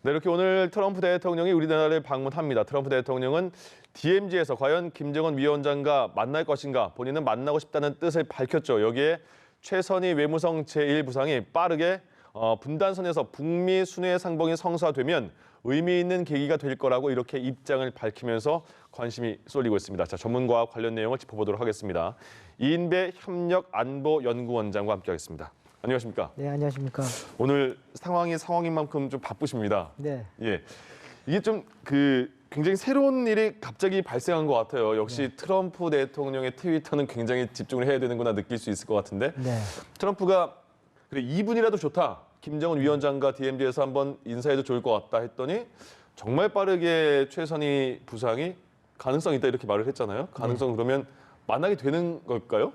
네, 이렇게 오늘 트럼프 대통령이 우리나라를 방문합니다. 트럼프 대통령은 DMZ에서 과연 김정은 위원장과 만날 것인가, 본인은 만나고 싶다는 뜻을 밝혔죠. 여기에 최선희 외무성 제1부상이 빠르게 분단선에서 북미 순회 상봉이 성사되면 의미 있는 계기가 될 거라고 이렇게 입장을 밝히면서 관심이 쏠리고 있습니다. 자, 전문가와 관련 내용을 짚어보도록 하겠습니다. 이인배 협력안보연구원장과 함께하겠습니다. 안녕하십니까? 네, 안녕하십니까? 오늘 상황이 상황인 만큼 좀 바쁘십니다. 네. 예, 이게 좀 굉장히 새로운 일이 갑자기 발생한 것 같아요. 역시 트럼프 대통령의 트위터는 굉장히 집중을 해야 되는구나 느낄 수 있을 것 같은데 네. 트럼프가 그래 2분이라도 좋다. 김정은 위원장과 DMZ에서 한번 인사해도 좋을 것 같다 했더니 정말 빠르게 최선희 부상이 가능성 있다 이렇게 말을 했잖아요. 가능성 그러면 만나게 되는 걸까요?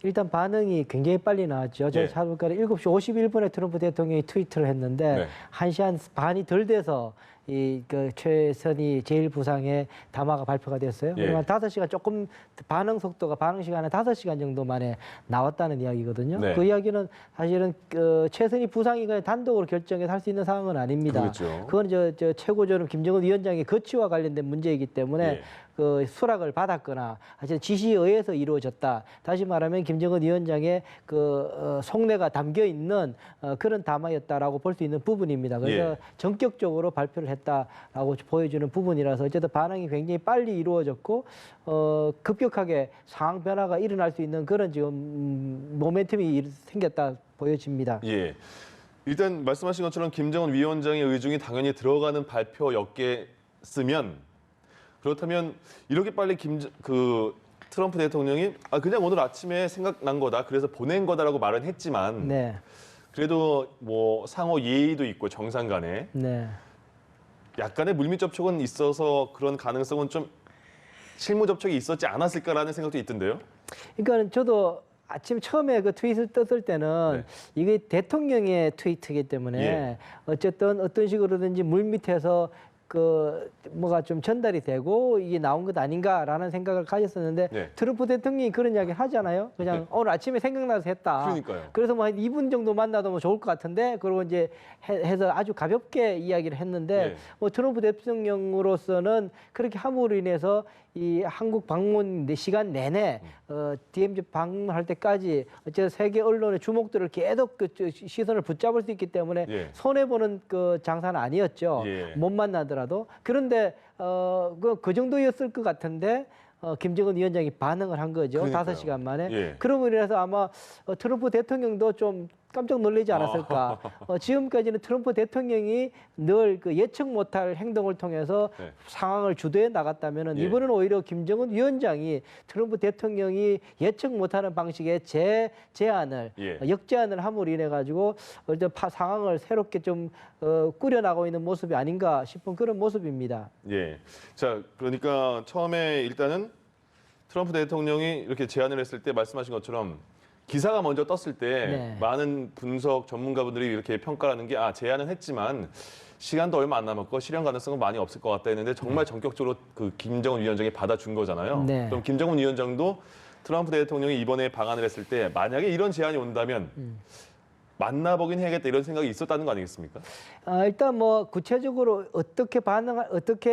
일단 반응이 굉장히 빨리 나왔죠. 제가 찾아보니까 7시 51분에 트럼프 대통령이 트위터를 했는데 1시 한 반이 덜 돼서 그 최선희 제1부상의 담화가 발표가 됐어요. 그러면 5시간 조금 반응 속도가 반응 시간에 5시간 정도 만에 나왔다는 이야기거든요. 네. 그 이야기는 사실은 그 최선희 부상이 그냥 단독으로 결정해서 할 수 있는 상황은 아닙니다. 그렇죠. 그건 저 최고조는 김정은 위원장의 거취와 관련된 문제이기 때문에 그 수락을 받았거나 하여튼 지시에 의해서 이루어졌다. 다시 말하면 김정은 위원장의 그 속내가 담겨 있는 그런 담화였다라고 볼 수 있는 부분입니다. 그래서 전격적으로 발표를 했다라고 보여주는 부분이라서 어쨌든 반응이 굉장히 빨리 이루어졌고 급격하게 상황 변화가 일어날 수 있는 그런 지금 모멘텀이 생겼다 보여집니다. 예. 일단 말씀하신 것처럼 김정은 위원장의 의중이 당연히 들어가는 발표였겠으면 그렇다면 이렇게 빨리 트럼프 대통령이 그냥 오늘 아침에 생각난 거다. 그래서 보낸 거다라고 말은 했지만 그래도 뭐 상호 예의도 있고 정상 간에 약간의 물밑 접촉은 있어서 그런 가능성은 좀 실무 접촉이 있었지 않았을까라는 생각도 있던데요. 그러니까 저도 아침 처음에 그 트윗을 떴을 때는 이게 대통령의 트위트이기 때문에 어쨌든 어떤 식으로든지 물밑에서 그 뭐가 좀 전달이 되고 이게 나온 것 아닌가라는 생각을 가졌었는데 트럼프 대통령이 그런 이야기 하잖아요. 그냥 오늘 아침에 생각나서 했다. 그러니까요. 그래서 뭐 한 2분 정도 만나도 뭐 좋을 것 같은데 그러고 이제 해서 아주 가볍게 이야기를 했는데 뭐 트럼프 대통령으로서는 그렇게 함으로 인해서 이 한국 방문 시간 내내 DMZ 방문할 때까지 어쨌든 세계 언론의 주목들을 계속 그 시선을 붙잡을 수 있기 때문에 손해 보는 그 장사는 아니었죠. 못 만나더라도. 그런데 그 정도였을 것 같은데 김정은 위원장이 반응을 한 거죠. 그러니까요. 5시간 만에. 그러므로 인해서 아마 트럼프 대통령도 좀 깜짝 놀라지 않았을까. 지금까지는 트럼프 대통령이 늘 그 예측 못할 행동을 통해서 상황을 주도해 나갔다면 이번은 오히려 김정은 위원장이 트럼프 대통령이 예측 못하는 방식의 제안을 역제안을 함으로 인해 가지고 상황을 새롭게 좀 꾸려나가고 있는 모습이 아닌가 싶은 그런 모습입니다. 예. 자, 그러니까 처음에 일단은 트럼프 대통령이 이렇게 제안을 했을 때 말씀하신 것처럼 기사가 먼저 떴을 때 많은 분석 전문가분들이 이렇게 평가하는 게 제안은 했지만 시간도 얼마 안 남았고 실현 가능성은 많이 없을 것 같다 했는데 정말 전격적으로 그 김정은 위원장이 받아준 거잖아요. 그럼 김정은 위원장도 트럼프 대통령이 이번에 방한을 했을 때 만약에 이런 제안이 온다면 만나보긴 해야겠다 이런 생각이 있었다는 거 아니겠습니까? 일단 뭐 구체적으로 어떻게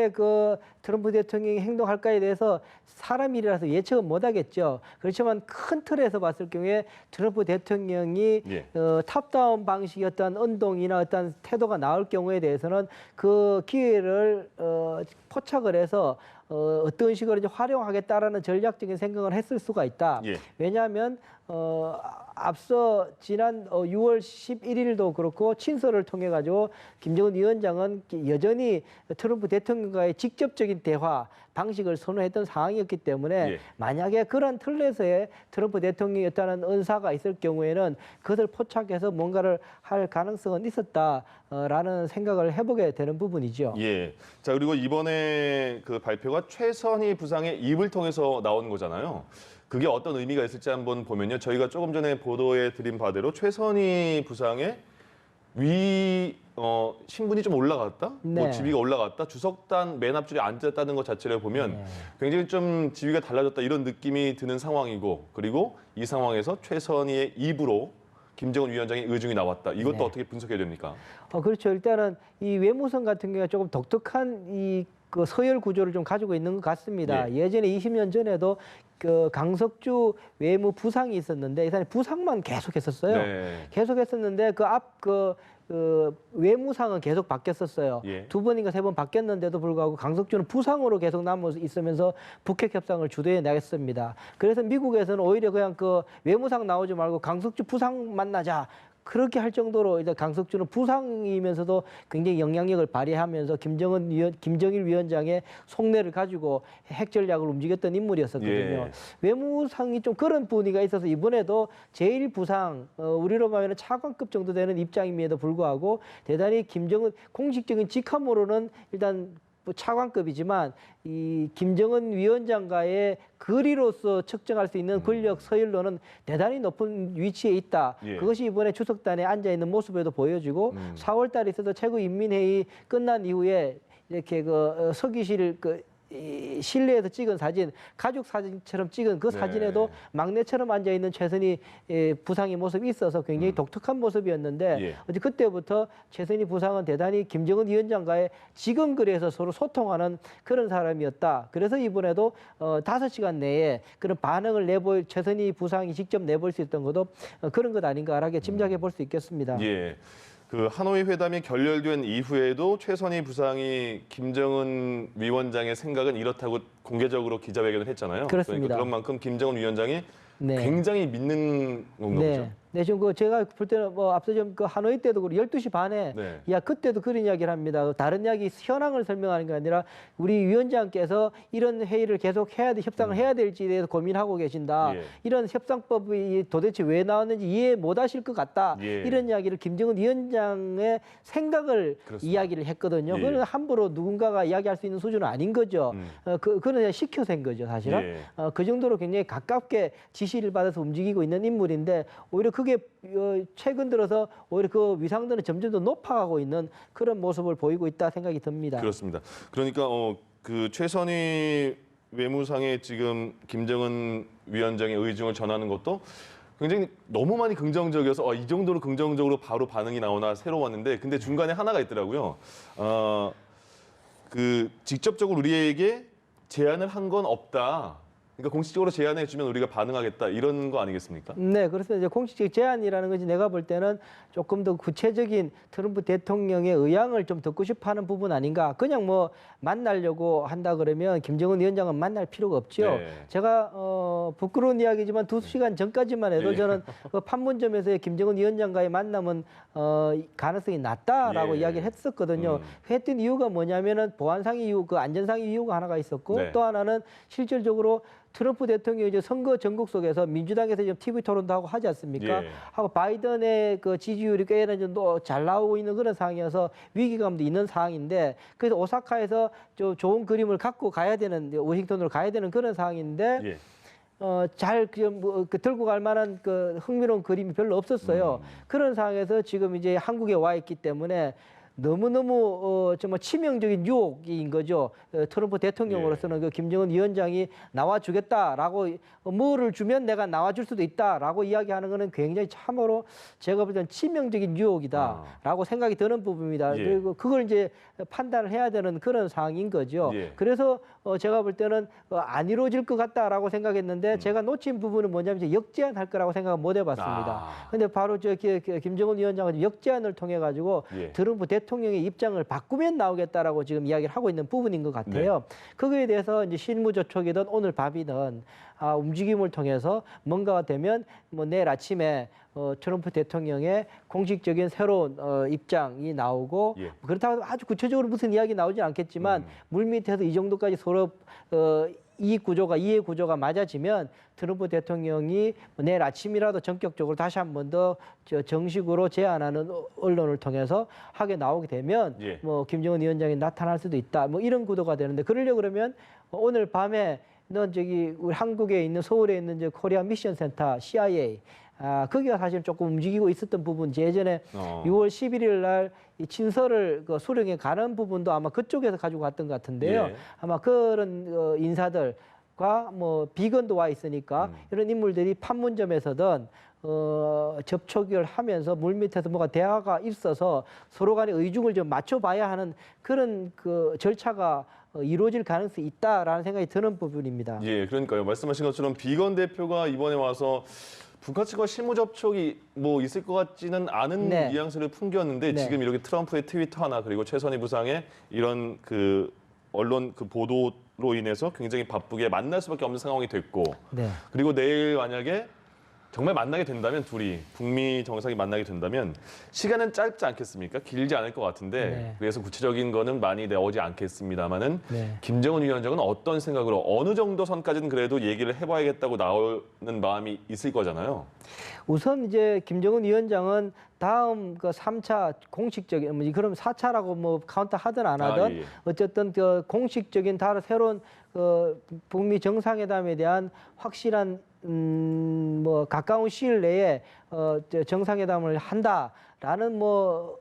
그 트럼프 대통령이 행동할까에 대해서 사람 일이라서 예측은 못하겠죠. 그렇지만 큰 틀에서 봤을 경우에 트럼프 대통령이 탑다운 방식의 어떤 운동이나 어떤 태도가 나올 경우에 대해서는 그 기회를 포착을 해서 어떤 식으로 이제 활용하겠다라는 전략적인 생각을 했을 수가 있다. 왜냐하면 앞서 지난 6월 11일도 그렇고 친서를 통해 가지고 김정은 위원장은 여전히 트럼프 대통령과의 직접적인 대화 방식을 선호했던 상황이었기 때문에 만약에 그런 틀에서의 트럼프 대통령이었다는 언사가 있을 경우에는 그것을 포착해서 뭔가를 할 가능성은 있었다라는 생각을 해보게 되는 부분이죠. 자, 그리고 이번에 그 발표가 최선희 부상의 입을 통해서 나온 거잖아요. 그게 어떤 의미가 있을지 한번 보면요. 저희가 조금 전에 보도해 드린 바대로 최선희 부상의 신분이 좀 올라갔다? 뭐 지위가 올라갔다? 주석단 맨 앞줄에 앉았다는 것 자체를 보면 굉장히 좀 지위가 달라졌다 이런 느낌이 드는 상황이고 그리고 이 상황에서 최선희의 입으로 김정은 위원장의 의중이 나왔다. 이것도 네. 어떻게 분석해야 됩니까? 그렇죠. 일단은 이 외무성 같은 경우에 조금 독특한 그 서열 구조를 좀 가지고 있는 것 같습니다. 예전에 20년 전에도 그 강석주 외무 부상이 있었는데 이 사람이 부상만 계속했었어요. 네. 계속했었는데 그 외무상은 계속 바뀌었었어요. 예. 2번인가 3번 바뀌었는데도 불구하고 강석주는 부상으로 계속 남아 있으면서 북핵 협상을 주도해 나갔습니다. 그래서 미국에서는 오히려 그냥 그 외무상 나오지 말고 강석주 부상 만나자. 그렇게 할 정도로 이제 강석주는 부상이면서도 굉장히 영향력을 발휘하면서 김정일 위원장의 속내를 가지고 핵 전략을 움직였던 인물이었었거든요. 예. 외무상이 좀 그런 분위기가 있어서 이번에도 제일 부상, 우리로 말하면 차관급 정도 되는 입장임에도 불구하고 대단히 김정은 공식적인 직함으로는 일단 뭐 차관급이지만 이 김정은 위원장과의 거리로서 측정할 수 있는 권력 서열로는 대단히 높은 위치에 있다. 예. 그것이 이번에 추석단에 앉아 있는 모습에도 보여지고 4월 달에 있어서 최고인민회의 끝난 이후에 이렇게 서기실 이 실내에서 찍은 사진, 가족 사진처럼 찍은 그 네. 사진에도 막내처럼 앉아 있는 최선희 부상의 모습이 있어서 굉장히 독특한 모습이었는데 예. 어제 그때부터 최선희 부상은 대단히 김정은 위원장과의 지금 그래서 서로 소통하는 그런 사람이었다. 그래서 이번에도 5시간 내에 그런 반응을 최선희 부상이 직접 내볼 수 있던 것도 그런 것 아닌가라고 짐작해 볼 수 있겠습니다. 예. 그 하노이 회담이 결렬된 이후에도 최선희 부상이 김정은 위원장의 생각은 이렇다고 공개적으로 기자회견을 했잖아요. 그렇습니다. 그러니까 그런 만큼 김정은 위원장이 네. 굉장히 믿는 건가 네. 보죠. 네, 지금 제가 볼 때는 앞서 좀 하노이 때도 그렇고 12시 반에 네. 그때도 그런 이야기를 합니다. 다른 이야기 현황을 설명하는 게 아니라 우리 위원장께서 이런 회의를 계속 해야 협상을 해야 될지에 대해서 고민하고 계신다. 예. 이런 협상법이 도대체 왜 나왔는지 이해 못 하실 것 같다. 예. 이런 이야기를 김정은 위원장의 생각을 그렇습니다. 이야기를 했거든요. 예. 그건 함부로 누군가가 이야기할 수 있는 수준은 아닌 거죠. 그건 그냥 시켜서 한 거죠, 사실은. 예. 그 정도로 굉장히 가깝게 지시를 받아서 움직이고 있는 인물인데 오히려 그게 최근 들어서 오히려 그 위상도는 점점 더 높아가고 있는 그런 모습을 보이고 있다 생각이 듭니다. 그렇습니다. 그러니까 그 최선희 외무상에 지금 김정은 위원장의 의중을 전하는 것도 굉장히 너무 많이 긍정적이어서 이 정도로 긍정적으로 바로 반응이 나오나 새로웠는데 근데 중간에 하나가 있더라고요. 그 직접적으로 우리에게 제안을 한 건 없다. 그러니까 공식적으로 제안해 주면 우리가 반응하겠다 이런 거 아니겠습니까? 네, 그래서 이제 공식적 제안이라는 것이 내가 볼 때는 조금 더 구체적인 트럼프 대통령의 의향을 좀 듣고 싶어하는 부분 아닌가. 그냥 뭐 만나려고 한다 그러면 김정은 위원장은 만날 필요가 없죠. 네. 제가 부끄러운 이야기지만 2시간 전까지만 해도 네. 저는 그 판문점에서의 김정은 위원장과의 만남은 가능성이 낮다라고 예. 이야기를 했었거든요. 했던 이유가 뭐냐면은 보안상 이유, 그 안전상 이유가 하나가 있었고 네. 또 하나는 실질적으로 트럼프 대통령이 이제 선거 전국 속에서 민주당에서 지금 TV 토론도 하고 하지 않습니까? 예. 하고 바이든의 그 지지율이 꽤 어느 정도 잘 나오고 있는 그런 상황이어서 위기감도 있는 상황인데 그래서 오사카에서 좀 좋은 그림을 갖고 가야 되는 워싱턴으로 가야 되는 그런 상황인데 예. 잘 들고 갈 만한 그 흥미로운 그림이 별로 없었어요. 그런 상황에서 지금 이제 한국에 와 있기 때문에 너무너무 정말 치명적인 유혹인 거죠. 트럼프 대통령으로서는 그 김정은 위원장이 나와주겠다라고 뭐를 주면 내가 나와줄 수도 있다라고 이야기하는 거는 굉장히 참으로 제가 볼 때는 치명적인 유혹이다라고 생각이 드는 부분입니다. 예. 그리고 그걸 이제 판단을 해야 되는 그런 상황인 거죠. 예. 그래서 제가 볼 때는 안 이루어질 것 같다라고 생각했는데 제가 놓친 부분은 뭐냐면 이제 역제안할 거라고 생각을 못 해봤습니다. 근데 바로 김정은 위원장은 역제안을 통해 가지고 예. 트럼프 대통령의 입장을 바꾸면 나오겠다라고 지금 이야기를 하고 있는 부분인 것 같아요. 그거에 대해서 이제 실무조촉이든 오늘 밤이든 움직임을 통해서 뭔가가 되면 뭐 내일 아침에 트럼프 대통령의 공식적인 새로운 입장이 나오고 예. 그렇다고 아주 구체적으로 무슨 이야기 나오지 않겠지만 물밑에서 이 정도까지 서로 이해 구조가 맞아지면 트럼프 대통령이 내일 아침이라도 전격적으로 다시 한 번 더 정식으로 제안하는 언론을 통해서 하게 나오게 되면 예. 뭐 김정은 위원장이 나타날 수도 있다. 뭐 이런 구도가 되는데 그러려고 그러면 오늘 밤에 우리 한국에 있는 서울에 있는 코리아 미션 센터 CIA 거기가 사실 조금 움직이고 있었던 부분, 예전에 6월 11일 날 이 친서를 수령해 가는 부분도 아마 그쪽에서 가지고 갔던 것 같은데요. 예. 아마 그런 인사들과 뭐 비건도 와 있으니까 이런 인물들이 판문점에서든 접촉을 하면서 물밑에서 뭐가 대화가 있어서 서로 간의 의중을 좀 맞춰봐야 하는 그런 그 절차가 이루어질 가능성이 있다라는 생각이 드는 부분입니다. 예, 그러니까요. 말씀하신 것처럼 비건 대표가 이번에 와서 북한 측과 실무 접촉이 뭐 있을 것 같지는 않은 네. 뉘앙스를 풍겼는데 네. 지금 이렇게 트럼프의 트위터 하나 그리고 최선희 부상의 이런 그 언론 그 보도로 인해서 굉장히 바쁘게 만날 수밖에 없는 상황이 됐고 네. 그리고 내일 만약에 정말 만나게 된다면 둘이 북미 정상이 만나게 된다면 시간은 짧지 않겠습니까? 길지 않을 것 같은데 네. 그래서 구체적인 거는 많이 나오지 않겠습니다만은 네. 김정은 위원장은 어떤 생각으로 어느 정도 선까지는 그래도 얘기를 해봐야겠다고 나오는 마음이 있을 거잖아요. 우선 이제 김정은 위원장은 다음 그 3차 공식적인 그럼 4차라고 뭐 카운트 하든 안 하든 예. 어쨌든 그 공식적인 다른 새로운 북미 정상회담에 대한 확실한 뭐 가까운 시일 내에 정상회담을 한다라는 뭐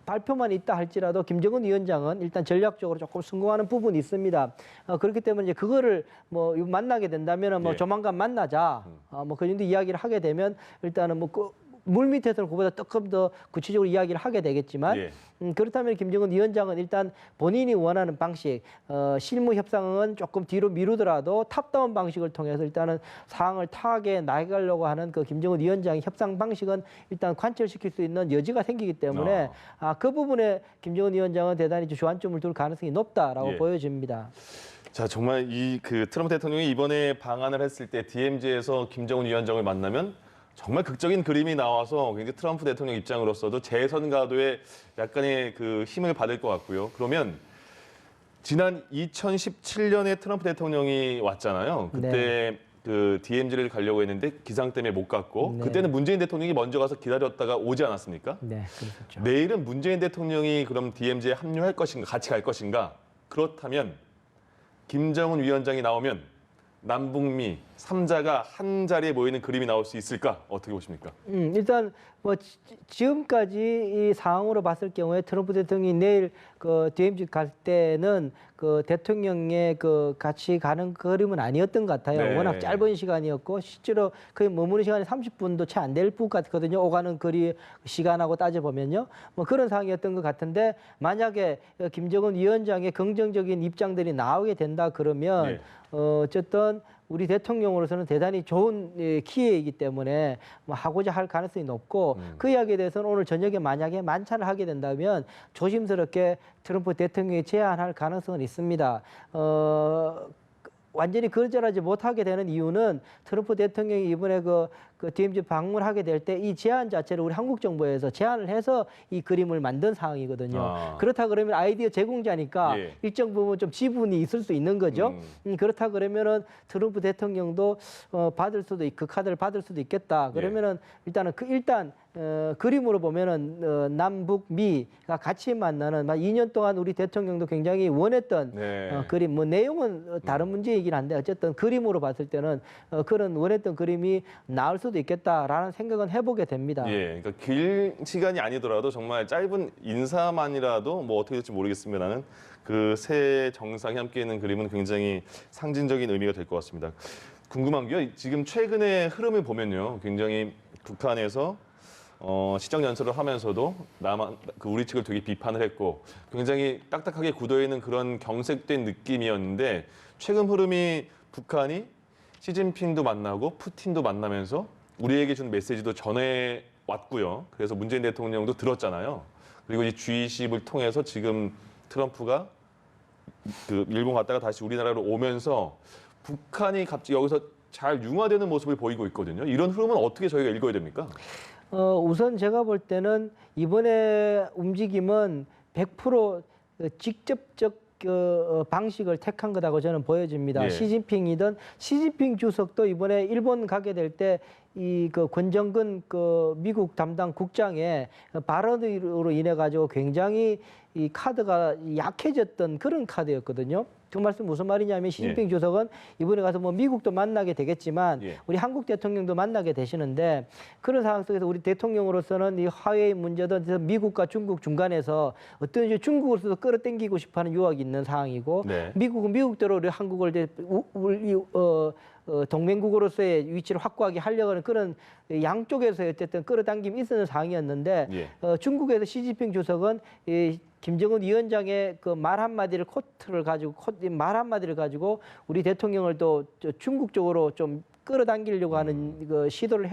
발표만 있다 할지라도 김정은 위원장은 일단 전략적으로 조금 성공하는 부분이 있습니다. 그렇기 때문에 이제 그거를 뭐 만나게 된다면은 뭐 예. 조만간 만나자. 뭐 그 정도 이야기를 하게 되면 일단은 뭐 물밑에서는 그보다 조금 더 구체적으로 이야기를 하게 되겠지만 예. 그렇다면 김정은 위원장은 일단 본인이 원하는 방식, 실무 협상은 조금 뒤로 미루더라도 탑다운 방식을 통해서 일단은 상황을 타하게 나가려고 하는 그 김정은 위원장의 협상 방식은 일단 관철시킬 수 있는 여지가 생기기 때문에 그 부분에 김정은 위원장은 대단히 주안점을 둘 가능성이 높다라고 예. 보여집니다. 자, 정말 이 그 트럼프 대통령이 이번에 방한을 했을 때 DMZ에서 김정은 위원장을 만나면 정말 극적인 그림이 나와서 굉장히 트럼프 대통령 입장으로서도 재선 가도에 약간의 그 힘을 받을 것 같고요. 그러면 지난 2017년에 트럼프 대통령이 왔잖아요. 그때 그 DMZ를 가려고 했는데 기상 때문에 못 갔고 네. 그때는 문재인 대통령이 먼저 가서 기다렸다가 오지 않았습니까? 네, 그렇죠. 내일은 문재인 대통령이 그럼 DMZ에 합류할 것인가, 같이 갈 것인가? 그렇다면 김정은 위원장이 나오면 남북미 3자가 한 자리에 모이는 그림이 나올 수 있을까? 어떻게 보십니까? 일단 뭐 지금까지 이 상황으로 봤을 경우에 트럼프 대통령이 내일 그 DMZ 갈 때는 그 대통령의 그 같이 가는 그림은 아니었던 것 같아요. 네. 워낙 짧은 시간이었고 실제로 거의 머무는 시간이 30분도 채 안 될 것 같거든요. 오가는 거리 시간하고 따져보면요. 뭐 그런 상황이었던 것 같은데 만약에 김정은 위원장의 긍정적인 입장들이 나오게 된다 그러면 예. 어쨌든 우리 대통령으로서는 대단히 좋은 기회이기 때문에 뭐 하고자 할 가능성이 높고 그 이야기에 대해서는 오늘 저녁에 만약에 만찬을 하게 된다면 조심스럽게 트럼프 대통령이 제안할 가능성은 있습니다. 완전히 거절하지 못하게 되는 이유는 트럼프 대통령이 이번에 그 DMZ 방문하게 될 때 이 제안 자체를 우리 한국 정부에서 제안을 해서 이 그림을 만든 상황이거든요. 그렇다 그러면 아이디어 제공자니까 예. 일정 부분 좀 지분이 있을 수 있는 거죠. 그렇다 그러면은 트럼프 대통령도 받을 수도 그 카드를 받을 수도 있겠다. 그러면은 일단은 일단 그림으로 보면은 남북 미가 같이 만나는 2년 동안 우리 대통령도 굉장히 원했던 그림. 뭐 내용은 다른 문제이긴 한데 어쨌든 그림으로 봤을 때는 그런 원했던 그림이 나올 수도 있겠다라는 생각은 해보게 됩니다. 예, 그러니까 길 시간이 아니더라도 정말 짧은 인사만이라도 뭐 어떻게 될지 모르겠습니다는 그 새 정상이 함께 있는 그림은 굉장히 상징적인 의미가 될 것 같습니다. 궁금한 게요. 지금 최근의 흐름을 보면요, 굉장히 북한에서 시정 연설을 하면서도 우리 측을 되게 비판을 했고 굉장히 딱딱하게 굳어 있는 그런 경색된 느낌이었는데 최근 흐름이 북한이 시진핑도 만나고 푸틴도 만나면서 우리에게 준 메시지도 전해 왔고요. 그래서 문재인 대통령도 들었잖아요. 그리고 이 G20을 통해서 지금 트럼프가 그 일본 갔다가 다시 우리나라로 오면서 북한이 갑자기 여기서 잘 융화되는 모습을 보이고 있거든요. 이런 흐름은 어떻게 저희가 읽어야 됩니까? 우선 제가 볼 때는 이번에 움직임은 100% 직접적 방식을 택한 거라고 저는 보여집니다. 예. 시진핑이든 시진핑 주석도 이번에 일본 가게 될 때 이 그 권정근 그 미국 담당 국장의 발언으로 인해 가지고 굉장히 이 카드가 약해졌던 그런 카드였거든요. 그 말씀 무슨 말이냐면 시진핑 주석은 이번에 가서 뭐 미국도 만나게 되겠지만 우리 한국 대통령도 만나게 되시는데 그런 상황 속에서 우리 대통령으로서는 이 화웨이 문제든 미국과 중국 중간에서 어떤 중국으로서도 끌어당기고 싶어하는 유혹이 있는 상황이고 미국은 미국대로 우리 한국을 이제 동맹국으로서의 위치를 확고하게 하려고 하는 그런 양쪽에서 어쨌든 끌어당김이 있었는 상황이었는데 예. 중국에서 시진핑 주석은 이 김정은 위원장의 그 말 한마디를 말 한마디를 가지고 우리 대통령을 또 중국 쪽으로 좀 끌어당기려고 하는 그 시도를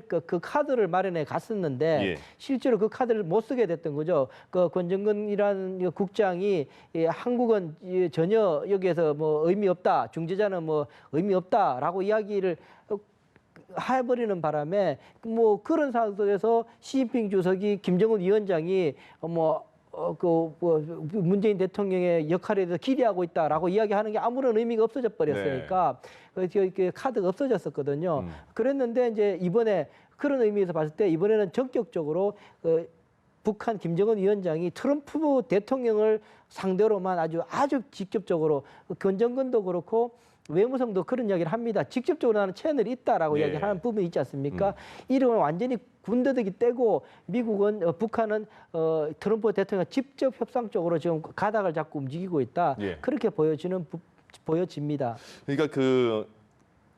그 카드를 마련해 갔었는데 예. 실제로 그 카드를 못 쓰게 됐던 거죠. 그 권정근이라는 국장이 한국은 전혀 여기에서 뭐 의미 없다, 중재자는 뭐 의미 없다라고 이야기를 해버리는 바람에 뭐 그런 상황 속에서 시진핑 주석이 김정은 위원장이 문재인 대통령의 역할에 대해서 기대하고 있다라고 이야기하는 게 아무런 의미가 없어져 버렸으니까 그 카드가 없어졌었거든요. 그랬는데 이제 이번에 그런 의미에서 봤을 때 이번에는 전격적으로 북한 김정은 위원장이 트럼프 대통령을 상대로만 아주 직접적으로 권정근도 그렇고 외무성도 그런 이야기를 합니다. 직접적으로 나는 채널이 있다라고 예. 예. 그렇게 보여집니다. 그러니까 그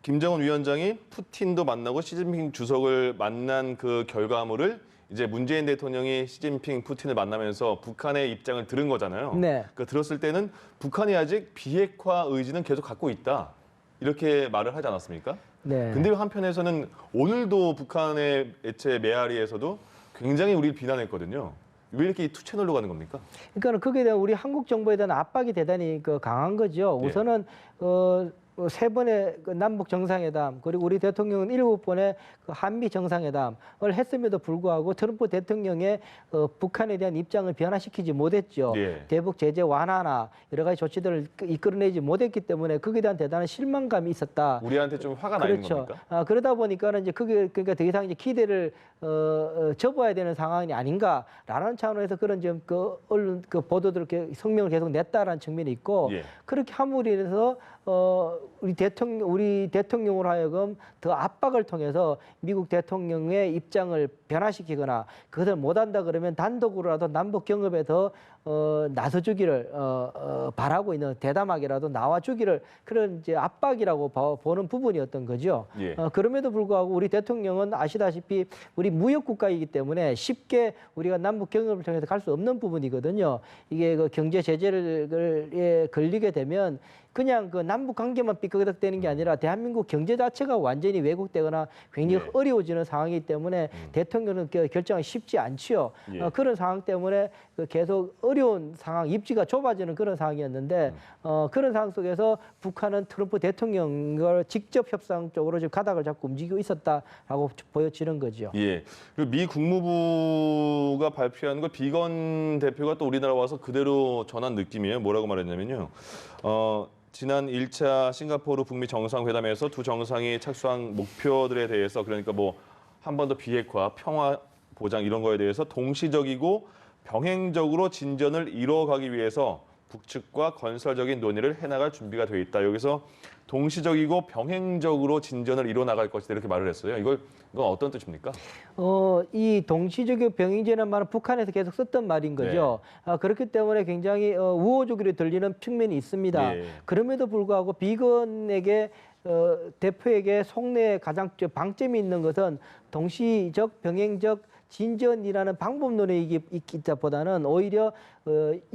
김정은 위원장이 푸틴도 만나고 시진핑 주석을 만난 그 결과물을 이제 문재인 대통령이 시진핑, 푸틴을 만나면서 북한의 입장을 들은 거잖아요. 네. 그 들었을 때는 북한이 아직 비핵화 의지는 계속 갖고 있다. 이렇게 말을 하지 않았습니까? 네. 근데 한편에서는 오늘도 북한의 애체 메아리에서도 굉장히 우리를 비난했거든요. 왜 이렇게 투 채널로 가는 겁니까? 그러니까 거기에 대한 우리 한국 정부에 대한 압박이 대단히 강한 거죠. 예. 우선은 세 번의 그 남북 정상회담 그리고 우리 대통령은 7번의 그 한미 정상회담을 했음에도 불구하고 트럼프 대통령의 북한에 대한 입장을 변화시키지 못했죠. 예. 대북 제재 완화나 여러 가지 조치들을 이끌어내지 못했기 때문에 거기에 대한 대단한 실망감이 있었다. 우리한테 좀 화가 나 있는 그렇죠. 겁니까? 그러다 보니까는 이제 그러니까 더 이상 이제 기대를 접어야 되는 상황이 아닌가라는 차원에서 그런 좀 그 언론 그 보도들 이렇게 성명을 계속 냈다라는 측면이 있고 예. 그렇게 함으로 인해서 우리 대통령으로 하여금 더 압박을 통해서 미국 대통령의 입장을 변화시키거나 그것을 못한다 그러면 단독으로라도 남북 경협에 더 나서주기를 바라고 있는 대담하게라도 나와주기를 그런 이제 압박이라고 보는 부분이었던 거죠. 예. 그럼에도 불구하고 우리 대통령은 아시다시피 우리 무역 국가이기 때문에 쉽게 우리가 남북 경협을 통해서 갈 수 없는 부분이거든요. 이게 그 경제 제재를 걸리게 되면 그냥 그 남북 관계만 삐걱대는 게 아니라 대한민국 경제 자체가 완전히 왜곡되거나 굉장히 예. 어려워지는 상황이기 때문에 대통령은 결정이 쉽지 않지요. 예. 그런 상황 때문에 계속 어려운 상황, 입지가 좁아지는 그런 상황이었는데 그런 상황 속에서 북한은 트럼프 대통령을 직접 협상 쪽으로 지금 가닥을 잡고 움직이고 있었다라고 보여지는 거죠. 예. 그리고 미 국무부가 발표한 거 비건 대표가 또 우리나라 와서 그대로 전한 느낌이에요. 뭐라고 말했냐면요. 지난 1차 싱가포르 북미 정상회담에서 두 정상이 착수한 목표들에 대해서 그러니까 뭐 한 번 더 비핵화, 평화 보장 이런 거에 대해서 동시적이고 병행적으로 진전을 이뤄가기 위해서 북측과 건설적인 논의를 해나갈 준비가 돼 있다. 여기서 동시적이고 병행적으로 진전을 이뤄나갈 것이다 이렇게 말을 했어요. 이건 어떤 뜻입니까? 이 동시적인 병행제라는 말은 북한에서 계속 썼던 말인 거죠. 그렇기 때문에 굉장히 우호적으로 들리는 측면이 있습니다. 예. 그럼에도 불구하고 비건에게 대표에게 속내에 가장 방점이 있는 것은 동시적 병행적 진전이라는 방법론에 있기보다는 오히려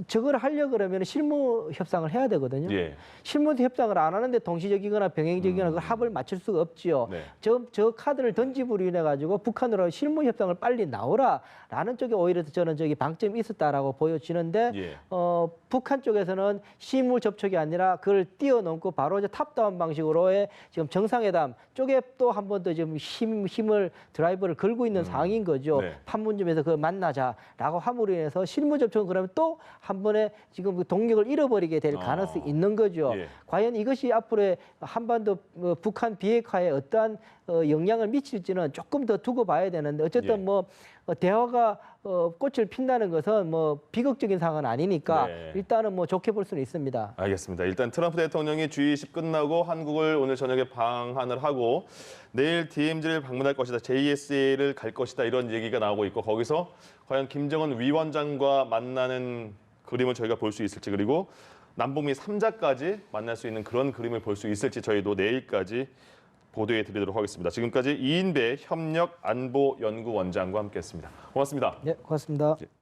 저걸 하려고 그러면 실무 협상을 해야 되거든요. 예. 실무 협상을 안 하는데 동시적이거나 병행적이거나 그 합을 맞출 수가 없지요. 네. 저 카드를 던짐으로 인해 가지고 북한으로 실무 협상을 빨리 나오라라는 쪽에 오히려 저는 방점이 있었다라고 보여지는데 예. 북한 쪽에서는 실무 접촉이 아니라 그걸 뛰어넘고 바로 이제 탑다운 방식으로의 지금 정상회담 쪽에 또 한 번 더 지금 힘을 드라이버를 걸고 있는 상황인 거죠. 네. 판문점에서 그걸 만나자라고 함으로 인해서 실무 접촉은 그러면 또 한 번에 지금 그 동력을 잃어버리게 될 가능성이 있는 거죠. 예. 과연 이것이 앞으로의 한반도 북한 비핵화에 어떠한 영향을 미칠지는 조금 더 두고 봐야 되는데 어쨌든 예. 뭐 대화가 꽃을 핀다는 것은 뭐 비극적인 상황은 아니니까 네. 일단은 뭐 좋게 볼 수는 있습니다. 알겠습니다. 일단 트럼프 대통령이 G20 끝나고 한국을 오늘 저녁에 방한을 하고 내일 DMZ를 방문할 것이다. JSA를 갈 것이다. 이런 얘기가 나오고 있고 거기서 과연 김정은 위원장과 만나는 그림을 저희가 볼 수 있을지 그리고 남북미 3자까지 만날 수 있는 그런 그림을 볼 수 있을지 저희도 내일까지 보도해 드리도록 하겠습니다. 지금까지 이인배 협력안보연구원장과 함께했습니다. 고맙습니다. 네, 고맙습니다. 예.